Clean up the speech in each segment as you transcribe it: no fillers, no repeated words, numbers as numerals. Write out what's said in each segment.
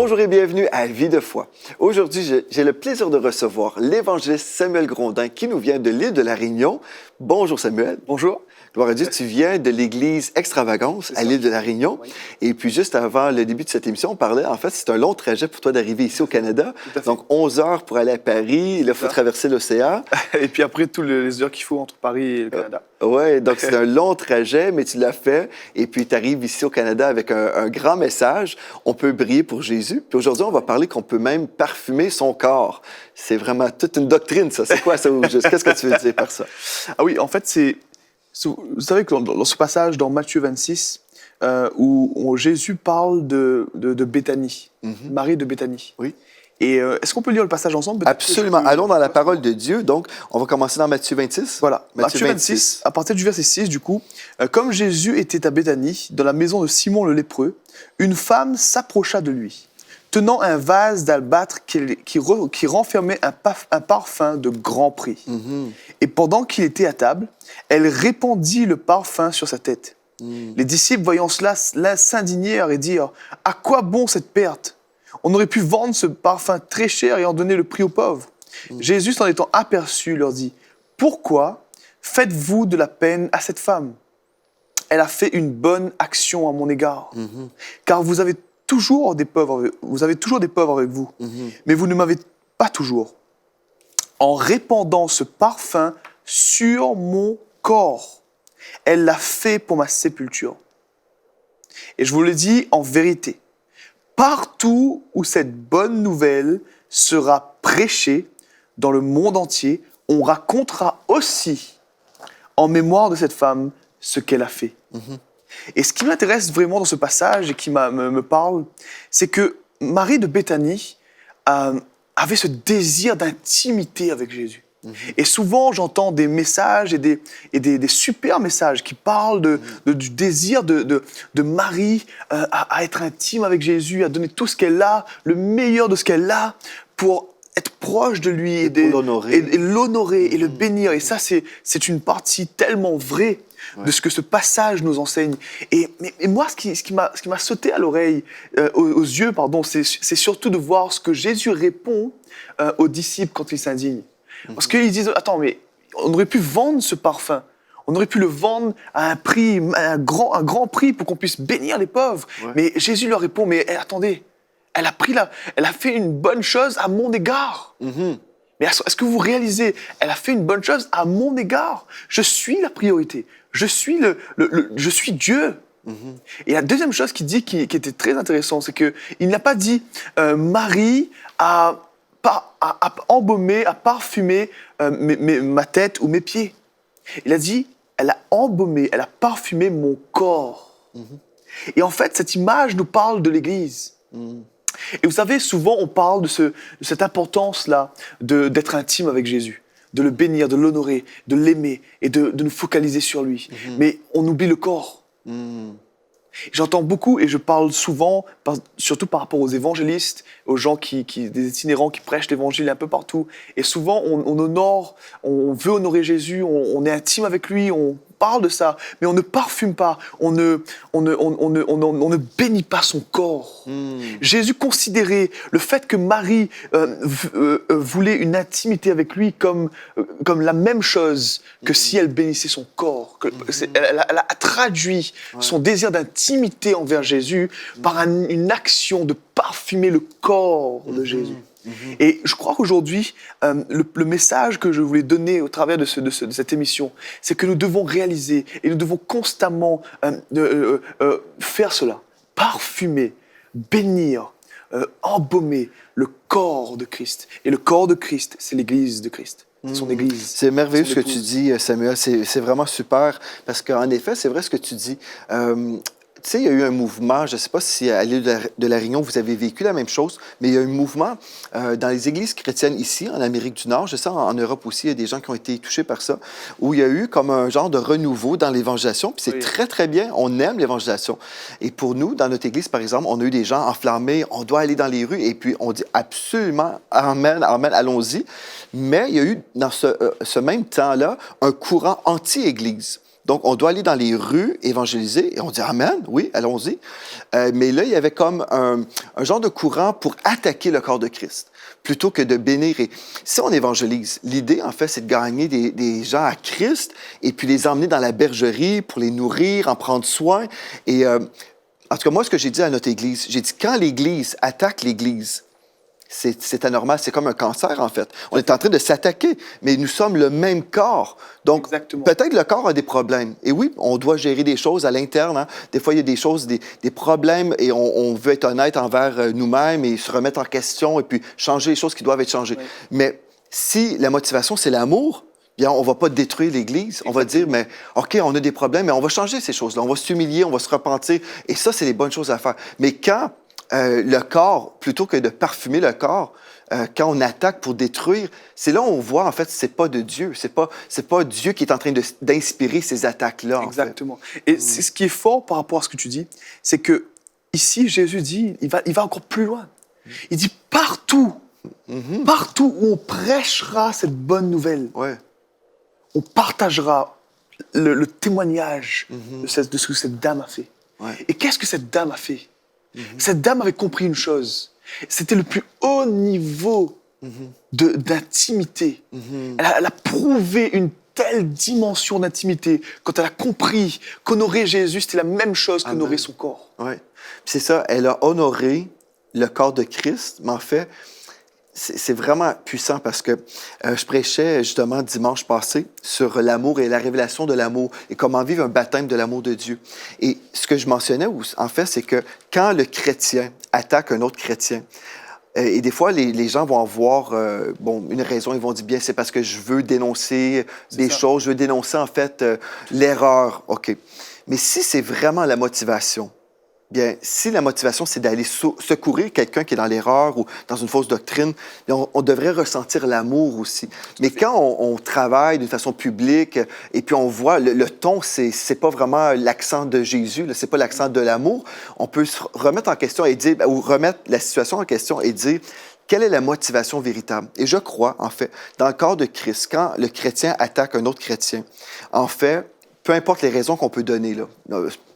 Bonjour et bienvenue à Vie de foi. Aujourd'hui, j'ai le plaisir de recevoir l'évangéliste Samuel Grondin qui nous vient de l'île de la Réunion. Bonjour Samuel. Bonjour. Gloire à Dieu, tu viens de l'église Extravagance à l'île de la Réunion. Oui. Et puis juste avant le début de cette émission, on parlait, en fait, c'est un long trajet pour toi d'arriver ici au Canada. Donc 11 heures pour aller à Paris, là, il faut traverser l'océan. Et puis après, toutes les heures qu'il faut entre Paris et le Canada. Oui, donc c'est un long trajet, mais tu l'as fait. Et puis tu arrives ici au Canada avec un grand message. On peut briller pour Jésus. Puis aujourd'hui, on va parler qu'on peut même parfumer son corps. C'est vraiment toute une doctrine, ça. C'est quoi ça au juste? Qu'est-ce que tu veux dire par ça? Ah oui, en fait, vous savez que dans ce passage, dans Matthieu 26, où Jésus parle de Béthanie, Marie de Béthanie. Oui. Et est-ce qu'on peut lire le passage ensemble? Absolument. Allons dans la parole de Dieu. Donc, on va commencer dans Matthieu 26. Voilà, Matthieu 26, à partir du verset 6, du coup. Comme Jésus était à Béthanie, dans la maison de Simon le lépreux, une femme s'approcha de lui, tenant un vase d'albâtre qui renfermait un parfum de grand prix. Et pendant qu'il était à table, elle répandit le parfum sur sa tête. Les disciples, voyant cela, s'indignèrent et dirent « À quoi bon cette perte? On aurait pu vendre ce parfum très cher et en donner le prix aux pauvres. » Jésus, s'en étant aperçu, leur dit « Pourquoi faites-vous de la peine à cette femme? Elle a fait une bonne action à mon égard. Car vous avez toujours des pauvres avec vous, mais vous ne m'avez pas toujours. En répandant ce parfum sur mon corps, elle l'a fait pour ma sépulture. Et je vous le dis en vérité, partout où cette bonne nouvelle sera prêchée dans le monde entier, on racontera aussi en mémoire de cette femme ce qu'elle a fait. Et ce qui m'intéresse vraiment dans ce passage et qui me parle, c'est que Marie de Béthanie avait ce désir d'intimité avec Jésus. Et souvent, j'entends des messages et des super messages qui parlent du désir de Marie à être intime avec Jésus, à donner tout ce qu'elle a, le meilleur de ce qu'elle a, pour être proche de lui et l'honorer et le bénir. Et ça, c'est une partie tellement vraie de ce que ce passage nous enseigne. Et moi, ce qui m'a sauté à l'oreille, aux yeux, pardon, c'est surtout de voir ce que Jésus répond aux disciples quand ils s'indignent. Parce qu'ils disent, attends, mais on aurait pu vendre ce parfum. On aurait pu le vendre à un grand prix pour qu'on puisse bénir les pauvres. Ouais. Mais Jésus leur répond, mais attendez, elle a fait une bonne chose à mon égard. Mais est-ce que vous réalisez, elle a fait une bonne chose à mon égard. Je suis la priorité. Je suis Dieu. Et la deuxième chose qu'il dit qui était très intéressant, c'est qu'il n'a pas dit Marie a embaumer, à parfumer ma tête ou mes pieds. Il a dit, elle a embaumé, elle a parfumé mon corps. Et en fait, cette image nous parle de l'Église. Et vous savez, souvent, on parle de cette importance-là d'être intime avec Jésus, de le bénir, de l'honorer, de l'aimer et de nous focaliser sur lui. Mais on oublie le corps. J'entends beaucoup et je parle souvent, surtout par rapport aux évangélistes, aux gens des itinérants qui prêchent l'évangile un peu partout. Et souvent, on veut honorer Jésus, on est intime avec lui, on parle de ça, mais on ne parfume pas, on ne bénit pas son corps. Jésus considérait le fait que Marie voulait une intimité avec lui comme la même chose que si elle bénissait son corps. Elle a traduit son désir d'intimité envers Jésus par une action de parfumer le corps de Jésus. Et je crois qu'aujourd'hui, le message que je voulais donner au travers de cette émission, c'est que nous devons réaliser et nous devons constamment faire cela. Parfumer, bénir, embaumer le corps de Christ. Et le corps de Christ, c'est l'Église de Christ. Son Église. C'est merveilleux ce que tu dis, Samuel. C'est vraiment super parce qu'en effet, c'est vrai ce que tu dis. Tu sais, il y a eu un mouvement, je ne sais pas si à l'île de la Réunion, vous avez vécu la même chose, mais il y a eu un mouvement dans les églises chrétiennes ici, en Amérique du Nord, je sais en Europe aussi, il y a des gens qui ont été touchés par ça, où il y a eu comme un genre de renouveau dans l'évangélisation, puis c'est très, très bien, on aime l'évangélisation. Et pour nous, dans notre église, par exemple, on a eu des gens enflammés, on doit aller dans les rues, et puis on dit absolument, amen, amen, allons-y. Mais il y a eu, dans ce même temps-là, un courant anti-église. Donc, on doit aller dans les rues, évangéliser, et on dit Amen, oui, allons-y. Mais là, il y avait comme un genre de courant pour attaquer le corps de Christ, plutôt que de bénir. Et si on évangélise, l'idée, en fait, c'est de gagner des gens à Christ et puis les emmener dans la bergerie pour les nourrir, en prendre soin. Et en tout cas, moi, ce que j'ai dit à notre Église, j'ai dit quand l'Église attaque l'Église, c'est anormal, c'est comme un cancer, en fait. On est en train de s'attaquer, mais nous sommes le même corps. Donc, Exactement. peut-être le corps a des problèmes. Et oui, on doit gérer des choses à l'interne. Hein. Des fois, il y a des choses, des problèmes, et on veut être honnête envers nous-mêmes et se remettre en question et puis changer les choses qui doivent être changées. Oui. Mais si la motivation, c'est l'amour, bien, on ne va pas détruire l'Église. On va dire, mais OK, on a des problèmes, mais on va changer ces choses-là. On va s'humilier, on va se repentir. Et ça, c'est les bonnes choses à faire. Mais quand le corps, plutôt que de parfumer le corps, quand on attaque pour détruire, c'est là où on voit, en fait, c'est pas de Dieu. C'est pas Dieu qui est en train d'inspirer ces attaques-là, Exactement. Et c'est ce qui est fort par rapport à ce que tu dis, c'est que ici, Jésus dit, il va encore plus loin. Il dit partout, partout où on prêchera cette bonne nouvelle, Ouais. on partagera le témoignage de ce que cette dame a fait. Ouais. Et qu'est-ce que cette dame a fait? Cette dame avait compris une chose. C'était le plus haut niveau d'intimité. Elle a prouvé une telle dimension d'intimité quand elle a compris qu'honorer Jésus, c'était la même chose qu'honorer son corps. Oui. C'est ça, elle a honoré le corps de Christ, mais en fait, c'est vraiment puissant parce que je prêchais justement dimanche passé sur l'amour et la révélation de l'amour et comment vivre un baptême de l'amour de Dieu. Et ce que je mentionnais, en fait, c'est que quand le chrétien attaque un autre chrétien, et des fois, les gens vont avoir une raison, ils vont dire, bien, c'est parce que je veux dénoncer des choses, je veux dénoncer en fait l'erreur. OK. Mais si c'est vraiment la motivation, bien, si la motivation, c'est d'aller secourir quelqu'un qui est dans l'erreur ou dans une fausse doctrine, on devrait ressentir l'amour aussi. Mais quand on travaille d'une façon publique et puis on voit le ton, c'est pas vraiment l'accent de Jésus, c'est pas l'accent de l'amour, on peut se remettre en question et dire, ou remettre la situation en question et dire, quelle est la motivation véritable? Et je crois, en fait, dans le corps de Christ, quand le chrétien attaque un autre chrétien, en fait, peu importe les raisons qu'on peut donner, là,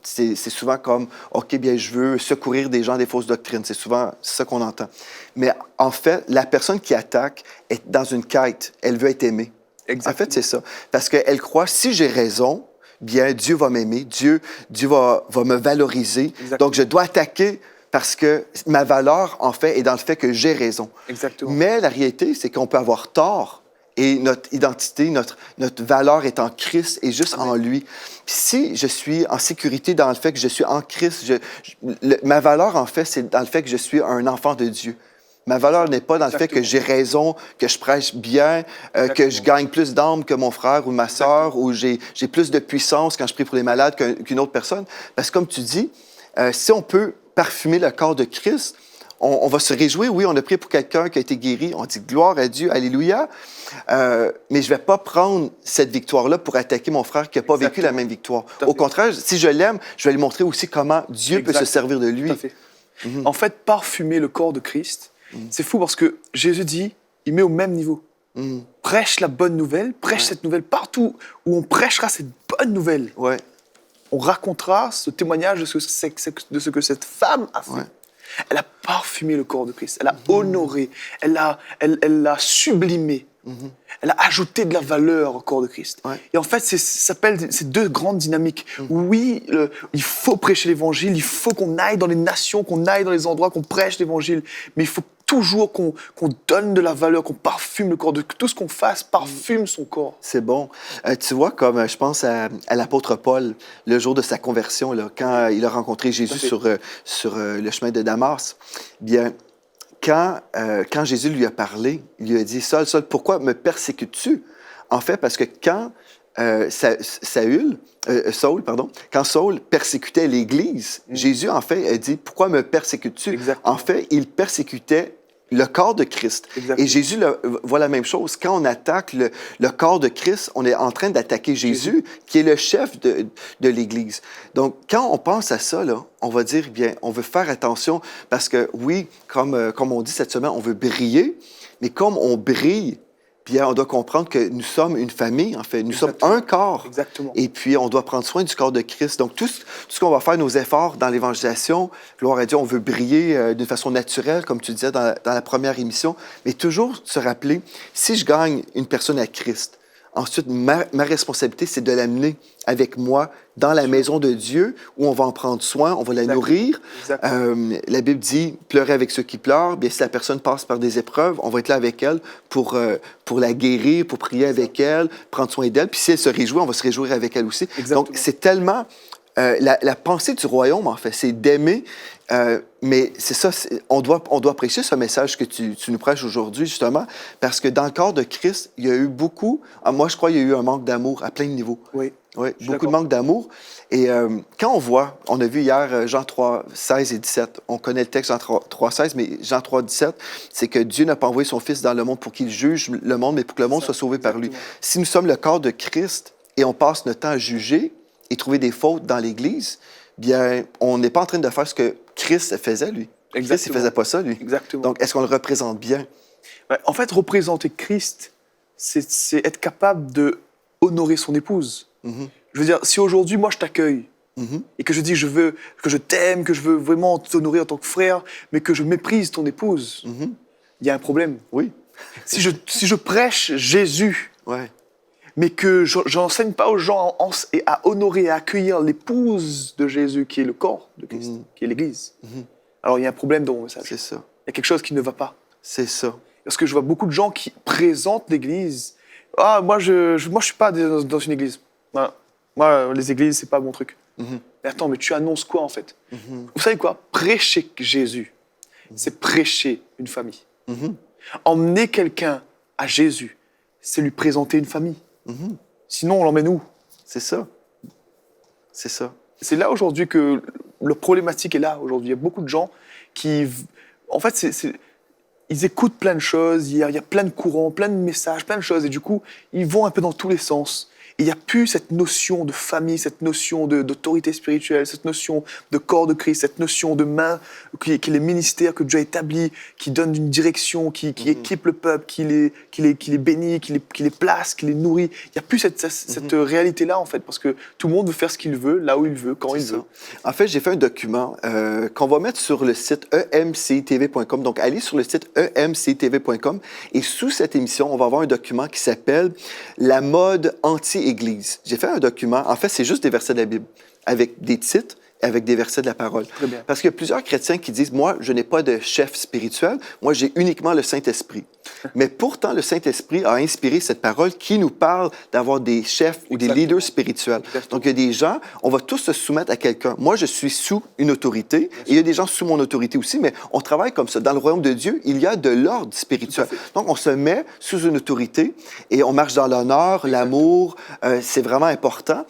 c'est souvent comme, OK, bien, je veux secourir des gens des fausses doctrines. C'est souvent ça qu'on entend. Mais en fait, la personne qui attaque est dans une quête. Elle veut être aimée. Exactement. En fait, c'est ça. Parce qu'elle croit, si j'ai raison, bien, Dieu va m'aimer, Dieu va me valoriser. Exactement. Donc, je dois attaquer parce que ma valeur, en fait, est dans le fait que j'ai raison. Exactement. Mais la réalité, c'est qu'on peut avoir tort. Et notre identité, notre valeur est en Christ et juste en lui. Puis si je suis en sécurité dans le fait que je suis en Christ, ma valeur, en fait, c'est dans le fait que je suis un enfant de Dieu. Ma valeur n'est pas dans le fait que j'ai raison, que je prêche bien, que je gagne plus d'âmes que mon frère ou ma sœur, ou j'ai plus de puissance quand je prie pour les malades qu'une autre personne. Parce que comme tu dis, si on peut parfumer le corps de Christ, on va se réjouir. Oui, on a prié pour quelqu'un qui a été guéri. On dit gloire à Dieu, alléluia. Mais je ne vais pas prendre cette victoire-là pour attaquer mon frère qui n'a pas vécu la même victoire. Au contraire, si je l'aime, je vais lui montrer aussi comment Dieu peut se servir de lui. Tout à fait. En fait, parfumer le corps de Christ, c'est fou parce que Jésus dit, il met au même niveau. Prêche la bonne nouvelle, prêche cette nouvelle partout où on prêchera cette bonne nouvelle. Ouais. On racontera ce témoignage de ce que cette femme a fait. Ouais. Elle a parfumé le corps de Christ, elle a honoré, elle l'a sublimé, elle a ajouté de la valeur au corps de Christ. Ouais. Et en fait, ça s'appelle ces deux grandes dynamiques. Oui, il faut prêcher l'évangile, il faut qu'on aille dans les nations, qu'on aille dans les endroits, qu'on prêche l'évangile, mais il faut toujours qu'on donne de la valeur, qu'on parfume le corps, que tout ce qu'on fasse parfume son corps. C'est bon. Tu vois, comme je pense à l'apôtre Paul, le jour de sa conversion, là, quand il a rencontré Jésus sur le chemin de Damas, bien, quand Jésus lui a parlé, il lui a dit, Saul, pourquoi me persécutes-tu? En fait, parce que quand quand Saul persécutait l'Église, Jésus, en fait, a dit, pourquoi me persécutes-tu? Exactement. En fait, il persécutait le corps de Christ. Exactement. Et Jésus voit la même chose. Quand on attaque le corps de Christ, on est en train d'attaquer Jésus, qui est le chef de l'Église. Donc, quand on pense à ça, là, on va dire, bien, on veut faire attention parce que, oui, comme on dit cette semaine, on veut briller, mais comme on brille, Bien, on doit comprendre que nous sommes une famille, en fait. Nous sommes Exactement. un corps. Exactement. Et puis, on doit prendre soin du corps de Christ. Donc, tout ce qu'on va faire, nos efforts dans l'évangélisation, gloire à Dieu, on veut briller d'une façon naturelle, comme tu disais dans la première émission, mais toujours se rappeler, si je gagne une personne à Christ, ensuite, ma responsabilité, c'est de l'amener avec moi dans la maison de Dieu, où on va en prendre soin, on va la Exactement. nourrir. Exactement. La Bible dit, pleurer avec ceux qui pleurent. Bien, si la personne passe par des épreuves, on va être là avec elle pour la guérir, pour prier avec elle, prendre soin d'elle. Puis si elle se réjouit, on va se réjouir avec elle aussi. Exactement. Donc, c'est tellement... la pensée du royaume, en fait, c'est d'aimer, mais c'est ça, on doit prêcher ce message que tu nous prêches aujourd'hui, justement, parce que dans le corps de Christ, il y a eu beaucoup, moi je crois qu'il y a eu un manque d'amour à plein de niveaux. Oui. Oui, Je suis beaucoup de d'accord. manque d'amour. Et quand on a vu hier Jean 3, 16 et 17, on connaît le texte Jean 3, 16, mais Jean 3, 17, c'est que Dieu n'a pas envoyé son Fils dans le monde pour qu'il juge le monde, mais pour que le monde soit sauvé par lui. Exactement. Si nous sommes le corps de Christ et on passe notre temps à juger et trouver des fautes dans l'Église, bien, on n'est pas en train de faire ce que Christ faisait, lui. Christ, il ne Exactement. faisait pas ça, lui. Exactement. Donc, est-ce qu'on le représente bien? Ouais, en fait, représenter Christ, c'est être capable de honorer son épouse. Mhm, Je veux dire, si aujourd'hui, moi, je t'accueille mhm, et que je dis que je t'aime, que je veux vraiment t'honorer en tant que frère, mais que je méprise ton épouse, mhm. il y a un problème. Oui, Si je prêche Jésus, ouais. mais que je n'enseigne pas aux gens à honorer et à accueillir l'épouse de Jésus, qui est le corps de Christ, Mhm. qui est l'Église, Mhm. alors il y a un problème dans mon message. C'est ça. Il y a quelque chose qui ne va pas. C'est ça. Parce que je vois beaucoup de gens qui présentent l'Église. Ah, moi, je suis pas dans une église. Moi, les églises, c'est pas mon truc. Mhm, Mais attends, mais tu annonces quoi, en fait? mhm, Vous savez quoi? Prêcher Jésus, c'est prêcher une famille. mhm, Emmener quelqu'un à Jésus, c'est lui présenter une famille. mhm. Sinon, on l'emmène où? C'est ça. C'est ça. C'est là aujourd'hui que le problématique est là. Aujourd'hui, il y a beaucoup de gens qui... En fait, ils écoutent plein de choses, il y a plein de courants, plein de messages, plein de choses, et du coup, ils vont un peu dans tous les sens. Et il n'y a plus cette notion de famille, cette notion d'autorité spirituelle, cette notion de corps de Christ, cette notion de main, qui est les ministères que Dieu a établis, qui donnent une direction, qui équipe le peuple, qui les bénit, qui les place, qui les nourrit. Il n'y a plus cette réalité-là, en fait, parce que tout le monde veut faire ce qu'il veut, là où il veut, quand il C'est veut. ça. En fait, j'ai fait un document qu'on va mettre sur le site emctv.com. Donc, allez sur le site emctv.com et sous cette émission, on va avoir un document qui s'appelle « La mode anti-Église ». J'ai fait un document, en fait, c'est juste des versets de la Bible, avec des titres, avec des versets de la parole. Très bien. Parce qu'il y a plusieurs chrétiens qui disent, moi, je n'ai pas de chef spirituel, moi, j'ai uniquement le Saint-Esprit. Mais pourtant, le Saint-Esprit a inspiré cette parole qui nous parle d'avoir des chefs ou des Exactement. leaders spirituels. Exactement. Donc, il y a des gens, on va tous se soumettre à quelqu'un. Moi, je suis sous une autorité, et il y a des gens sous mon autorité aussi, mais on travaille comme ça. Dans le royaume de Dieu, il y a de l'ordre spirituel. Tout à fait. Donc, on se met sous une autorité et on marche dans l'honneur, l'amour, c'est vraiment important.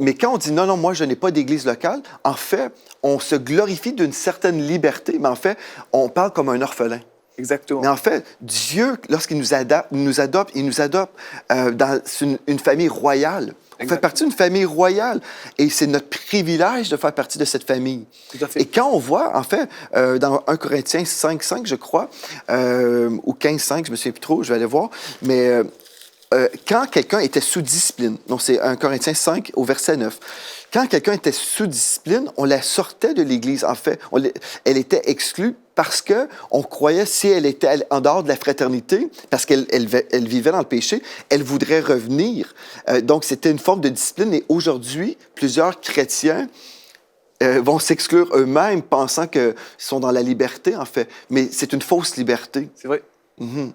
Mais quand on dit non, non, moi, je n'ai pas d'église locale, en fait, on se glorifie d'une certaine liberté, mais en fait, on parle comme un orphelin. Exactement. Mais en fait, Dieu, lorsqu'il nous adopte, il nous adopte dans une famille royale. On fait Exactement. partie d'une famille royale et c'est notre privilège de faire partie de cette famille. Tout à fait. Et quand on voit, en fait, dans 1 Corinthiens 5, je crois, ou 15, je me souviens plus trop, je vais aller voir, mais quand quelqu'un était sous discipline, donc c'est 1 Corinthiens 5 au verset 9, quand quelqu'un était sous discipline, on la sortait de l'Église. En fait, elle était exclue parce qu'on croyait si elle était en dehors de la fraternité, parce qu'elle vivait dans le péché, elle voudrait revenir. Donc, c'était une forme de discipline. Et aujourd'hui, plusieurs chrétiens vont s'exclure eux-mêmes, pensant qu'ils sont dans la liberté, en fait. Mais c'est une fausse liberté. C'est vrai. Mhm.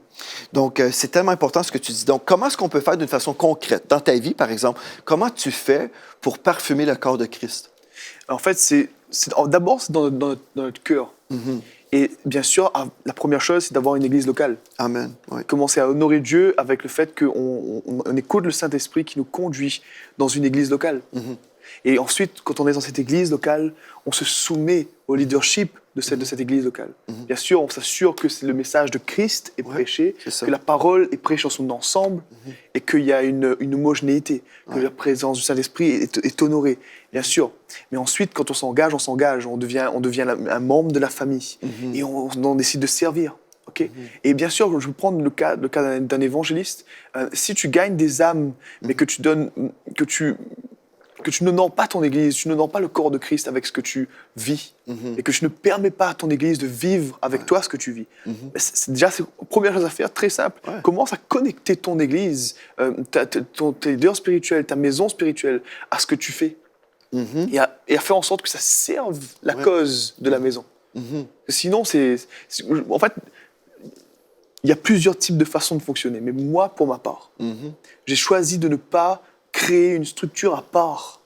Donc, c'est tellement important ce que tu dis. Donc, comment est-ce qu'on peut faire d'une façon concrète? Dans ta vie, par exemple, comment tu fais pour parfumer le corps de Christ? En fait, d'abord, c'est dans notre cœur. Mhm. Et bien sûr, la première chose, c'est d'avoir une église locale. Amen. Oui. Commencer à honorer Dieu avec le fait qu'on écoute le Saint-Esprit qui nous conduit dans une église locale. Mhm. Et ensuite, quand on est dans cette église locale, on se soumet au leadership de cette église locale. Mhm. Bien sûr, on s'assure que le message de Christ est Ouais, prêché, c'est ça. que la parole est prêchée en son ensemble et qu'il y a une homogénéité, que Ouais. la présence du Saint-Esprit est honorée, bien sûr. Mais ensuite, quand on s'engage, on devient un membre de la famille et on décide de servir. ok. Et bien sûr, je vais prendre le cas d'un évangéliste. Si tu gagnes des âmes, mais que tu n'honores pas ton Église, tu n'honores pas le corps de Christ avec ce que tu vis, et que tu ne permets pas à ton Église de vivre avec toi ce que tu vis. C'est déjà la première chose à faire, très simple. Ouais. Commence à connecter ton Église, tes leaders spirituels, ta maison spirituelle à ce que tu fais. Et à faire en sorte que ça serve la cause de la maison. Sinon, en fait, il y a plusieurs types de façons de fonctionner. Mais moi, pour ma part, j'ai choisi de ne pas créer une structure à part.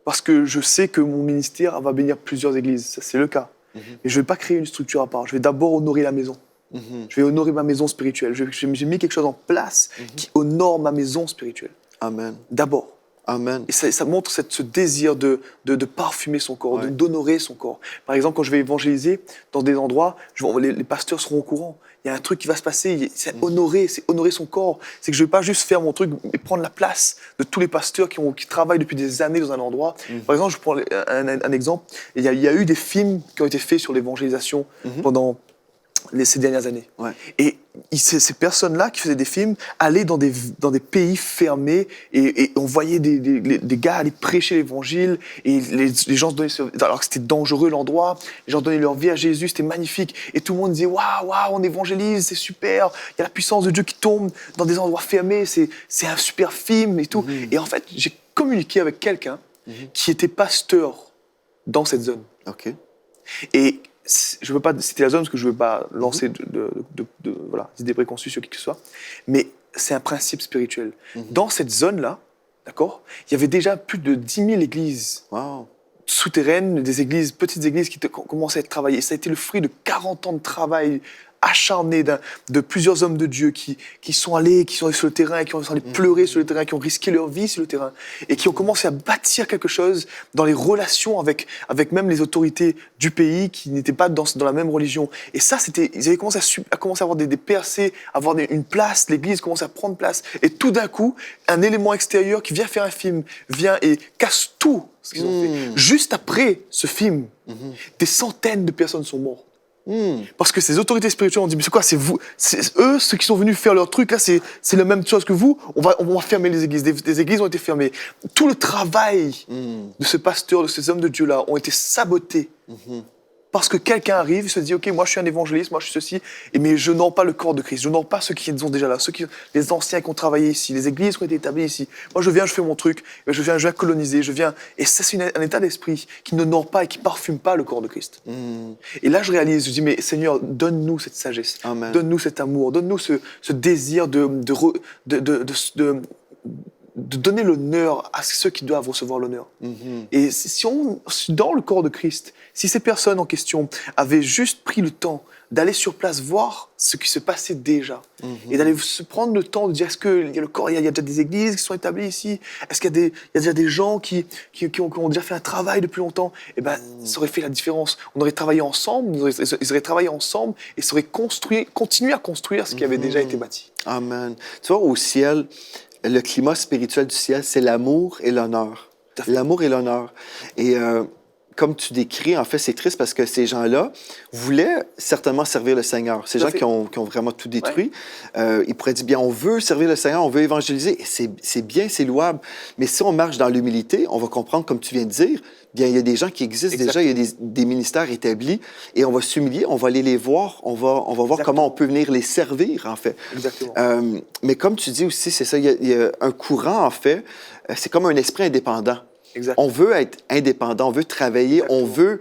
Parce que je sais que mon ministère va bénir plusieurs églises. Ça, c'est le cas. Mais je ne vais pas créer une structure à part. Je vais d'abord honorer la maison. Je vais honorer ma maison spirituelle. J'ai mis quelque chose en place qui honore ma maison spirituelle. Amen. D'abord. Amen. Et ça montre ce désir de parfumer son corps, d'honorer son corps. Par exemple, quand je vais évangéliser dans des endroits, les pasteurs seront au courant. Il y a un truc qui va se passer, c'est honorer son corps. C'est que je ne vais pas juste faire mon truc et prendre la place de tous les pasteurs qui travaillent depuis des années dans un endroit. Par exemple, je prends un exemple. Il y a eu des films qui ont été faits sur l'évangélisation pendant ces dernières années. Et ces personnes-là qui faisaient des films allaient dans des pays fermés et on voyait des gars aller prêcher l'évangile et les gens se donnaient, alors que c'était dangereux l'endroit, les gens donnaient leur vie à Jésus, c'était magnifique et tout le monde disait waouh, on évangélise, c'est super, il y a la puissance de Dieu qui tombe dans des endroits fermés, c'est un super film et tout. Et en fait, j'ai communiqué avec quelqu'un qui était pasteur dans cette zone. OK. Et je ne veux pas citer la zone parce que je ne veux pas lancer d'idées préconçues sur qui que ce soit, mais c'est un principe spirituel. Dans cette zone-là, d'accord, il y avait déjà plus de 10 000 églises souterraines, des églises, petites églises qui commençaient à être travaillées. Ça a été le fruit de 40 ans de travail acharné de plusieurs hommes de Dieu qui sont allés sur le terrain, qui sont allés pleurer sur le terrain, qui ont risqué leur vie sur le terrain et qui ont commencé à bâtir quelque chose dans les relations avec même les autorités du pays qui n'étaient pas dans la même religion. Et ça, ils avaient commencé à avoir des percées, à avoir une place, l'église commençait à prendre place. Et tout d'un coup, un élément extérieur qui vient faire un film, vient et casse tout ce qu'ils ont fait. Juste après ce film, des centaines de personnes sont mortes. Parce que ces autorités spirituelles ont dit mais c'est quoi, c'est vous, c'est eux ceux qui sont venus faire leur truc là, c'est la même chose que vous, on va fermer les églises, des églises ont été fermées, tout le travail de ce pasteur, de ces hommes de Dieu là ont été sabotés parce que quelqu'un arrive, il se dit ok, moi je suis un évangéliste, moi je suis ceci, mais je n'honore pas le corps de Christ, je n'honore pas ceux qui sont déjà là, les anciens qui ont travaillé ici, les églises qui ont été établies ici. Moi je viens, je fais mon truc, je viens coloniser, et ça c'est un état d'esprit qui n'honore pas et qui parfume pas le corps de Christ. Et là je réalise, je dis mais Seigneur, donne-nous cette sagesse, donne-nous cet amour, donne-nous ce désir de donner l'honneur à ceux qui doivent recevoir l'honneur. Et dans le corps de Christ, si ces personnes en question avaient juste pris le temps d'aller sur place voir ce qui se passait déjà, et d'aller se prendre le temps de dire est-ce qu'il y a il y a déjà des églises qui sont établies ici, est-ce qu'il y a déjà des gens qui ont déjà fait un travail depuis longtemps, et ben ça aurait fait la différence. On aurait travaillé ensemble, ils auraient travaillé ensemble et ça aurait continué à construire ce qui avait déjà été bâti. Amen. Tu vois, au ciel, le climat spirituel du ciel, c'est l'amour et l'honneur. L'amour et l'honneur. Et comme tu décris, en fait, c'est triste parce que ces gens-là voulaient certainement servir le Seigneur. Ces gens qui ont vraiment tout détruit, ils pourraient dire, bien, on veut servir le Seigneur, on veut évangéliser. Et c'est bien, c'est louable. Mais si on marche dans l'humilité, on va comprendre, comme tu viens de dire, bien, il y a des gens qui existent déjà, il y a des ministères établis, et on va s'humilier, on va aller les voir, on va voir comment on peut venir les servir, en fait. Exactement. Mais comme tu dis aussi, c'est ça, il y a un courant, en fait, c'est comme un esprit indépendant. Exactement. On veut être indépendant, on veut travailler, on veut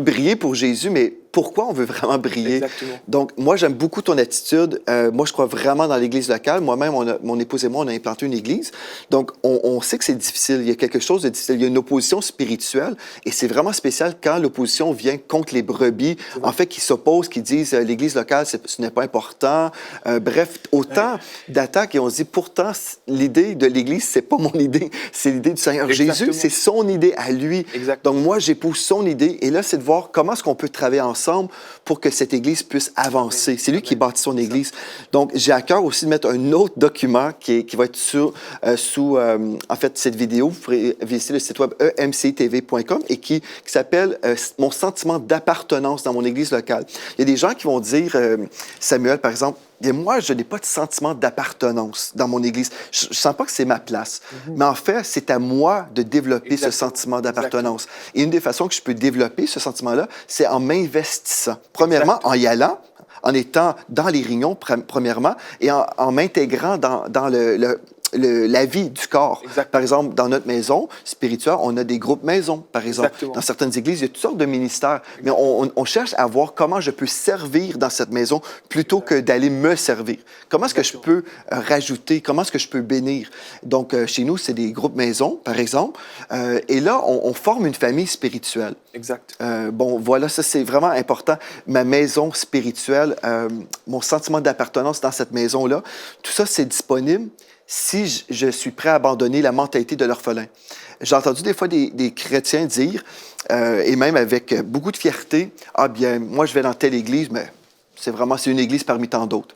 briller pour Jésus, mais pourquoi on veut vraiment briller? Exactement. Donc, moi, j'aime beaucoup ton attitude. Moi, je crois vraiment dans l'Église locale. Moi-même, mon épouse et moi, on a implanté une Église. Donc, on sait que c'est difficile. Il y a quelque chose de difficile. Il y a une opposition spirituelle. Et c'est vraiment spécial quand l'opposition vient contre les brebis, en fait, qui s'opposent, qui disent l'Église locale, ce n'est pas important. Bref, autant d'attaques. Et on se dit, pourtant, l'idée de l'Église, c'est pas mon idée. C'est l'idée du Seigneur Jésus. C'est son idée à lui. Exactement. Donc, moi, j'épouse son idée. Et là, c'est de voir comment est-ce qu'on peut travailler ensemble ensemble pour que cette Église puisse avancer. C'est lui qui bâtit son Église. Donc, j'ai à cœur aussi de mettre un autre document qui va être sous en fait, cette vidéo. Vous pourrez visiter le site web emctv.com et qui s'appelle « Mon sentiment d'appartenance dans mon Église locale ». Il y a des gens qui vont dire, Samuel, par exemple, bien, moi, je n'ai pas de sentiment d'appartenance dans mon Église. Je ne sens pas que c'est ma place. Mais en fait, c'est à moi de développer ce sentiment d'appartenance. Et une des façons que je peux développer ce sentiment-là, c'est en m'investissant. Premièrement, en y allant, en étant dans les réunions, premièrement, et en m'intégrant dans la vie du corps. Exactement. Par exemple, dans notre maison spirituelle, on a des groupes maisons, par exemple. Exactement. Dans certaines églises, il y a toutes sortes de ministères. Mais on cherche à voir comment je peux servir dans cette maison plutôt que d'aller me servir. Comment est-ce que je peux rajouter? Comment est-ce que je peux bénir? Donc, chez nous, c'est des groupes maisons, par exemple. Et là, on forme une famille spirituelle. Exact. Bon, voilà, ça, c'est vraiment important. Ma maison spirituelle, mon sentiment d'appartenance dans cette maison-là, tout ça, c'est disponible si je suis prêt à abandonner la mentalité de l'orphelin. J'ai entendu des fois des chrétiens dire, et même avec beaucoup de fierté, « Ah bien, moi je vais dans telle église, mais c'est une église parmi tant d'autres. »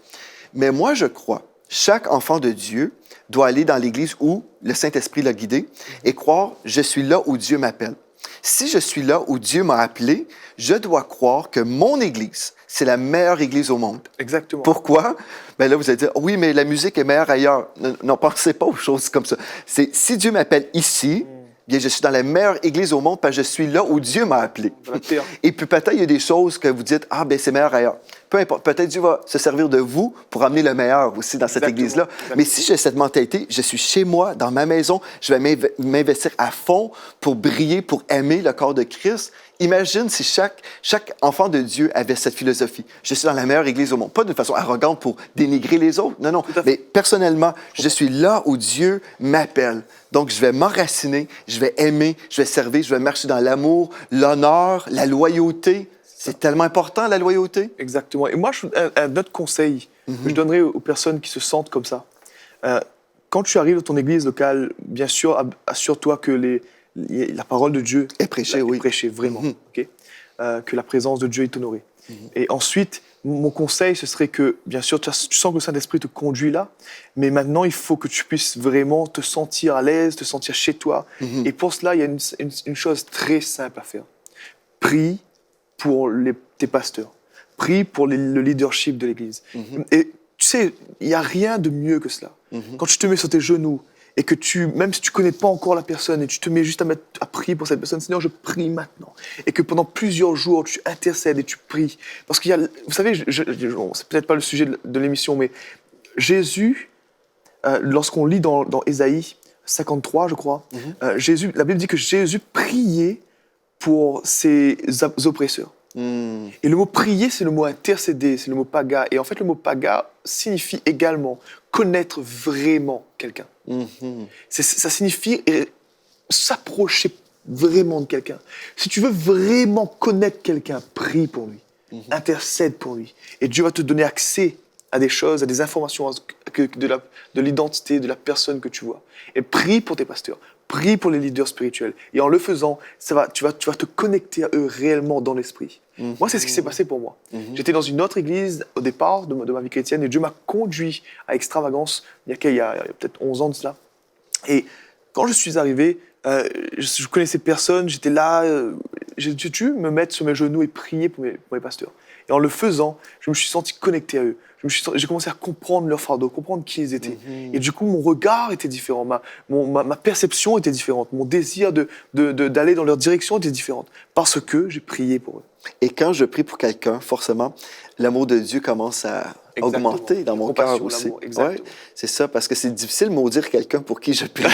Mais moi je crois, chaque enfant de Dieu doit aller dans l'église où le Saint-Esprit l'a guidé et croire, « Je suis là où Dieu m'appelle. » Si je suis là où Dieu m'a appelé, je dois croire que mon église, c'est la meilleure église au monde. Exactement. Pourquoi? Bien là, vous allez dire, oui, mais la musique est meilleure ailleurs. Non, pensez pas aux choses comme ça. Si Dieu m'appelle ici, bien, je suis dans la meilleure église au monde parce que je suis là où Dieu m'a appelé. Et puis peut-être, il y a des choses que vous dites, ah, bien, c'est meilleur ailleurs. Peu importe, peut-être Dieu va se servir de vous pour amener le meilleur aussi dans cette église-là. Mais si j'ai cette mentalité, je suis chez moi, dans ma maison, je vais m'investir à fond pour briller, pour aimer le corps de Christ. Imagine si chaque enfant de Dieu avait cette philosophie. Je suis dans la meilleure église au monde. Pas d'une façon arrogante pour dénigrer les autres. Non, non. Mais personnellement, je suis là où Dieu m'appelle. Donc, je vais m'enraciner, je vais aimer, je vais servir, je vais marcher dans l'amour, l'honneur, la loyauté. C'est tellement important, la loyauté. Exactement. Et moi, un autre conseil que je donnerais aux personnes qui se sentent comme ça, quand tu arrives dans ton église locale, bien sûr, assure-toi que la parole de Dieu est prêchée, est prêchée vraiment, okay? Que la présence de Dieu est honorée. Et ensuite, mon conseil, ce serait que, bien sûr, tu sens que le Saint-Esprit te conduit là, mais maintenant, il faut que tu puisses vraiment te sentir à l'aise, te sentir chez toi. Et pour cela, il y a une chose très simple à faire. Prie pour tes pasteurs. Prie pour le leadership de l'Église. Et tu sais, il n'y a rien de mieux que cela. Quand tu te mets sur tes genoux et que même si tu ne connais pas encore la personne et tu te mets juste à prier pour cette personne, Seigneur, je prie maintenant. Et que pendant plusieurs jours, tu intercèdes et tu pries. Parce qu'il y a, vous savez, c'est peut-être pas le sujet de l'émission, mais Jésus, lorsqu'on lit dans Ésaïe 53, je crois, la Bible dit que Jésus priait pour ses oppresseurs. Et le mot prier, c'est le mot intercéder, c'est le mot paga. Et en fait, le mot paga signifie également connaître vraiment quelqu'un. Ça signifie s'approcher vraiment de quelqu'un. Si tu veux vraiment connaître quelqu'un, prie pour lui, intercède pour lui. Et Dieu va te donner accès à des choses, à des informations de l'identité de la personne que tu vois. Et prie pour tes pasteurs. Prie pour les leaders spirituels. Et en le faisant, tu vas te connecter à eux réellement dans l'esprit. Moi, c'est ce qui s'est passé pour moi. J'étais dans une autre église au départ de ma vie chrétienne et Dieu m'a conduit à Extravagance il y a peut-être 11 ans de cela. Et quand je suis arrivé, je connaissais personne, j'étais là, j'ai dû me mettre sur mes genoux et prier pour mes pasteurs. Et en le faisant, je me suis senti connecté à eux. J'ai commencé à comprendre leur fardeau, comprendre qui ils étaient. Et du coup, mon regard était différent, ma perception était différente, mon désir d'aller dans leur direction était différente, parce que j'ai prié pour eux. Et quand je prie pour quelqu'un, forcément, l'amour de Dieu commence à augmenter dans mon cœur aussi. Ouais, c'est ça, parce que c'est difficile de maudire quelqu'un pour qui je prie.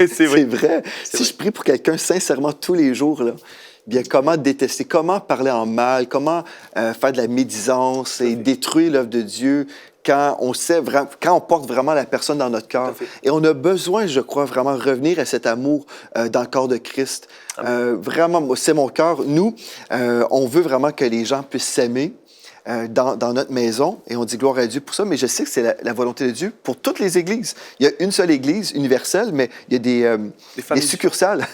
C'est vrai. Si je prie pour quelqu'un sincèrement tous les jours, là, bien, comment détester, comment parler en mal, comment faire de la médisance et détruire l'œuvre de Dieu quand on porte vraiment la personne dans notre cœur. Et on a besoin, je crois, vraiment revenir à cet amour dans le corps de Christ. Vraiment, c'est mon cœur. Nous, on veut vraiment que les gens puissent s'aimer. dans notre maison et on dit gloire à Dieu pour ça, mais je sais que c'est la volonté de Dieu pour toutes les églises. Il y a une seule église universelle, mais il y a des succursales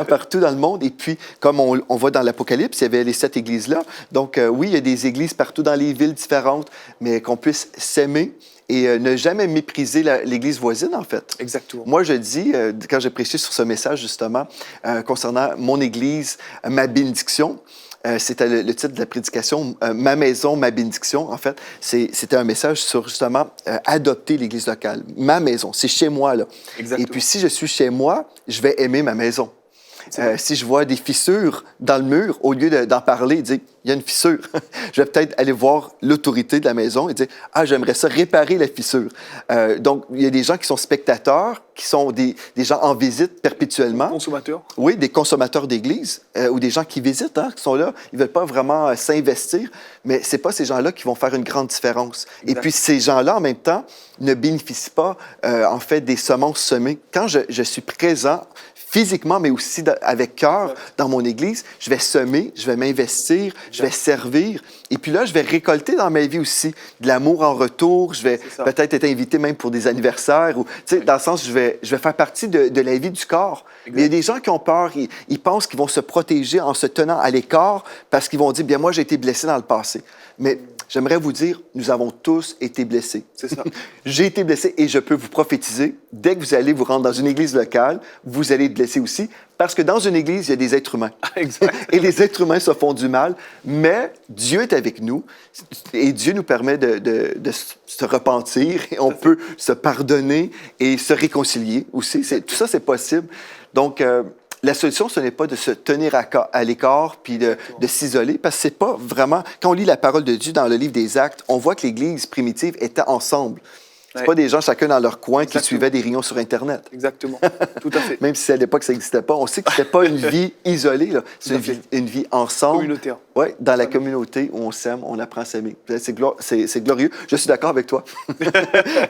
partout dans le monde. Et puis, comme on voit dans l'Apocalypse, il y avait les 7 églises-là. Donc, oui, il y a des églises partout dans les villes différentes, mais qu'on puisse s'aimer et ne jamais mépriser l'Église voisine, en fait. Exactement. Moi, je dis, quand j'ai prêché sur ce message, justement, concernant mon Église, ma bénédiction, c'était le titre de la prédication, Ma maison, ma bénédiction, en fait. C'était un message sur, justement, adopter l'Église locale. Ma maison, c'est chez moi, là. Exactement. Et puis, si je suis chez moi, je vais aimer ma maison. Si je vois des fissures dans le mur, au lieu d'en parler et dire « il y a une fissure », je vais peut-être aller voir l'autorité de la maison et dire « ah, j'aimerais ça réparer la fissure ». Donc, il y a des gens qui sont spectateurs, qui sont des gens en visite perpétuellement. Consommateurs. Oui, des consommateurs d'église ou des gens qui visitent, qui sont là. Ils ne veulent pas vraiment s'investir, mais ce n'est pas ces gens-là qui vont faire une grande différence. Exact. Et puis, ces gens-là, en même temps, ne bénéficient pas, en fait, des semences semées. Quand je suis présent, physiquement, mais aussi avec cœur dans mon Église, je vais semer, je vais m'investir, je vais servir. Et puis là, je vais récolter dans ma vie aussi de l'amour en retour. Je vais peut-être être invité même pour des anniversaires. Ou, dans le sens, je vais faire partie de la vie du corps. Mais il y a des gens qui ont peur. Ils pensent qu'ils vont se protéger en se tenant à l'écart parce qu'ils vont dire, bien moi, j'ai été blessé dans le passé. Mais j'aimerais vous dire, nous avons tous été blessés. C'est ça. J'ai été blessé et je peux vous prophétiser, dès que vous allez vous rendre dans une église locale, vous allez être blessé aussi, parce que dans une église, il y a des êtres humains. Exact. Et les êtres humains se font du mal, mais Dieu est avec nous et Dieu nous permet de se repentir et on peut se pardonner et se réconcilier aussi. Tout ça, c'est possible. Donc, la solution, ce n'est pas de se tenir à l'écart puis de s'isoler, parce que c'est pas vraiment... Quand on lit la parole de Dieu dans le livre des Actes, on voit que l'Église primitive était ensemble. C'est pas des gens chacun dans leur coin qui suivaient des réunions sur Internet. Exactement, tout à fait. Même si à l'époque, ça n'existait pas. On sait que c'était pas une vie isolée, là. C'est une vie ensemble. Communautaire. Oui, dans la communauté où on s'aime, on apprend à s'aimer. C'est glorieux. Je suis d'accord avec toi.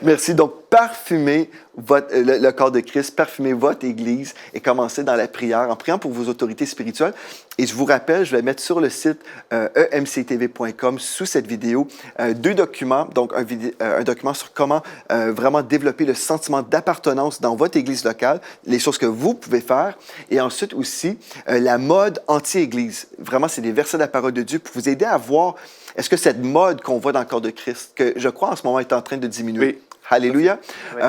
Merci. Donc, parfumez le corps de Christ, parfumez votre Église et commencez dans la prière, en priant pour vos autorités spirituelles. Et je vous rappelle, je vais mettre sur le site emctv.com, sous cette vidéo, 2 documents. Donc, un document sur comment vraiment développer le sentiment d'appartenance dans votre Église locale, les choses que vous pouvez faire. Et ensuite aussi, la mode anti-Église. Vraiment, c'est des versets de la parole de Dieu pour vous aider à voir, est-ce que cette mode qu'on voit dans le corps de Christ, que je crois en ce moment est en train de diminuer. Oui. Alléluia. Oui.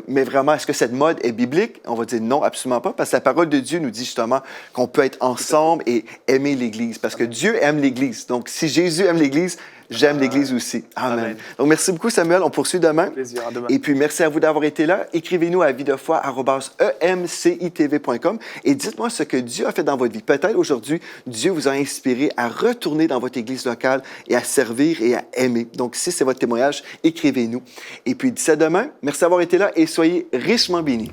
Mais vraiment, est-ce que cette mode est biblique? On va dire non, absolument pas, parce que la parole de Dieu nous dit justement qu'on peut être ensemble et aimer l'Église, parce que Dieu aime l'Église. Donc, si Jésus aime l'Église, j'aime l'Église aussi. Amen. Donc, merci beaucoup, Samuel. On poursuit demain. Plaisir, à demain. Et puis, merci à vous d'avoir été là. Écrivez-nous à videfoi@emcitv.com et dites-moi ce que Dieu a fait dans votre vie. Peut-être aujourd'hui, Dieu vous a inspiré à retourner dans votre Église locale et à servir et à aimer. Donc, si c'est votre témoignage, écrivez-nous. Et puis, d'ici à demain, merci d'avoir été là et soyez richement bénis.